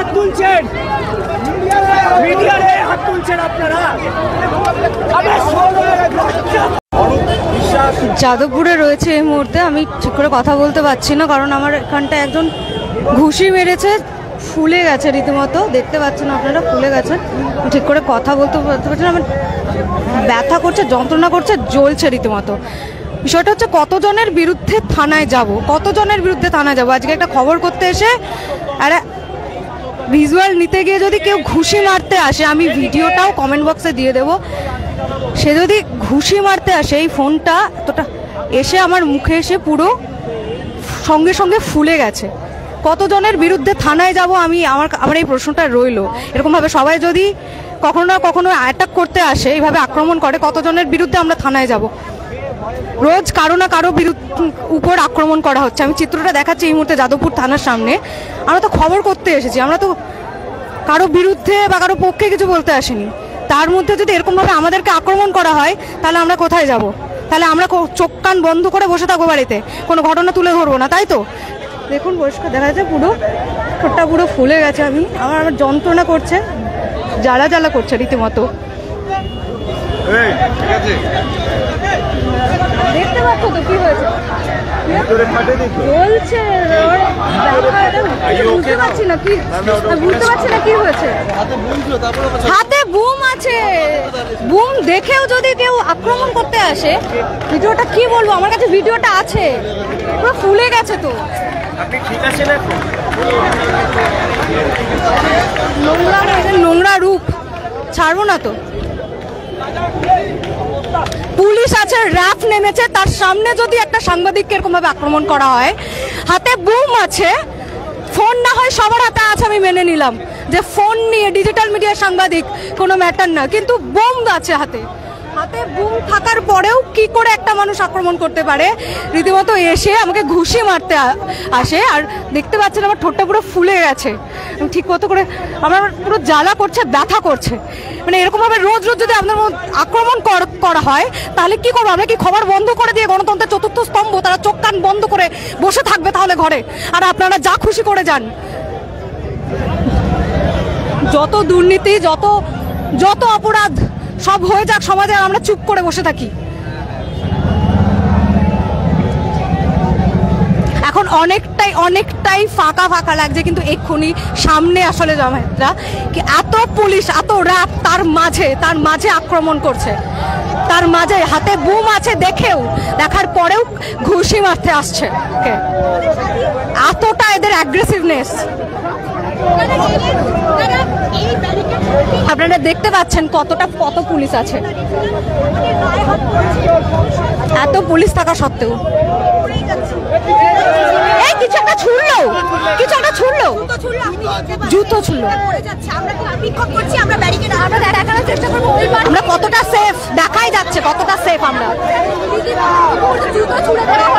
হাত তুলছেন, মিডিয়ারে হাত তুলছেন আপনারা। যাদবপুরে রয়েছে এই মুহূর্তে, আমি ঠিক করে কথা বলতে পারছি না কারণ আমার এখানটা একজন ঘুষি মেরেছে, ফুলে গেছে রীতিমতো, দেখতে পাচ্ছেন আপনারা ফুলে গেছে, ঠিক করে কথা বলতে পারছি না, আমার ব্যথা করছে, যন্ত্রণা করছে, জ্বলছে রীতিমতো। বিষয়টা হচ্ছে কতজনের বিরুদ্ধে থানায় যাব, কতজনের বিরুদ্ধে থানায় যাব। আজকে একটা খবর করতে এসে আর ভিজুয়াল নিতে গিয়ে যদি কেউ ঘুষি মারতে আসে, আমি ভিডিওটাও কমেন্ট বক্সে দিয়ে দেবো, সে যদি ঘুষি মারতে আসে এই ফোনটা এতটা এসে আমার মুখে এসে পুরো সঙ্গে সঙ্গে ফুলে গেছে। কতজনের বিরুদ্ধে থানায় যাব আমি, আমার এই প্রশ্নটা রইল। এরকমভাবে সবাই যদি কখনো না কখনো অ্যাটাক করতে আসে, এইভাবে আক্রমণ করে, কতজনের বিরুদ্ধে আমরা থানায় যাব? রোজ কারো না কারো উপর আক্রমণ করা হচ্ছে। আমি চিত্রটা দেখাচ্ছি এই মুহূর্তে যাদবপুর থানার সামনে। আমরা তো খবর করতে এসেছি, আমরা তো কারো বিরুদ্ধে বা কারো পক্ষে কিছু বলতে আসিনি। তার মধ্যে যদি এরকমভাবে আমাদেরকে আক্রমণ করা হয় তাহলে আমরা কোথায় যাব? তাহলে আমরা চোখ কান বন্ধ করে বসে থাকবো বাড়িতে, কোনো ঘটনা তুলে ধরবো না, তাই তো? দেখুন পরিষ্কার দেখা যাচ্ছে, পুরো ঠোঁটটা পুরো ফুলে গেছে। আমার যন্ত্রণা করছে, জ্বালা জ্বালা করছে রীতিমতো। দেখতে পাচ্ছ তো কি হয়েছে, বলছে বুঝতে পারছি না কি হয়েছে। হাতে বুম আছে, বুম দেখেও যদি কেউ আক্রমণ করতে আসে, ভিডিওটা কি বলবো, আমার কাছে ভিডিওটা আছে, পুরো ফুলে গেছে তো। নোংরা রূপ ছাড়বো না তো। পুলিশ আছে, র্যাব নেমেছে, তার সামনে যদি একটা সাংবাদিককে এরকম ভাবে আক্রমণ করা হয়, হাতে বুম আছে, ফোন না হয় সবার হাতে আছে, আমি মেনে নিলাম যে ফোন নিয়ে ডিজিটাল মিডিয়ার সাংবাদিক কোনো ম্যাটার না, কিন্তু বোম আছে হাতে। হাতে বুম থাকার পরেও কি করে একটা মানুষ আক্রমণ করতে পারে? রীতিমতো এসে আমাকে ঘুষি মারতে আসে, আর দেখতে পাচ্ছেন আমার ঠোঁটটা পুরো ফুলে গেছে, ঠিক মতো করে আমার পুরো জ্বালা করছে, ব্যথা করছে। মানে এরকমভাবে রোজ রোজ যদি আপনার আক্রমণ করা হয় তাহলে কি করবো আমরা? কি খবর বন্ধ করে দিয়ে গণতন্ত্রের চতুর্থ স্তম্ভ তারা চোখ কান বন্ধ করে বসে থাকবে তাহলে ঘরে, আর আপনারা যা খুশি করে যান? যত দুর্নীতি, যত অপরাধ সব হয়ে যাক সমাজে, আমরা চুপ করে বসে থাকি। এখন অনেকটাই ফাঁকা লাগছে, কিন্তু এক্ষুনি সামনে আসলে জমায়েতরা কি এত পুলিশ, এত র্যাব, তার মাঝে আক্রমণ করছে, তার মাঝে হাতে বুম আছে দেখার পরেও ঘুষি মারতে আসছে। এতটা এদের অ্যাগ্রেসিভনেস আপনারা দেখতে পাচ্ছেন, কত পুলিশ আছে, এত পুলিশ থাকা সত্ত্বেও। কিছু একটা ছুড়লো, জুতো ছুড়লো। আমরা কতটা সেফ দেখাই যাচ্ছে, কতটা সেফ আমরা। জুতো ছুড়ে দেওয়া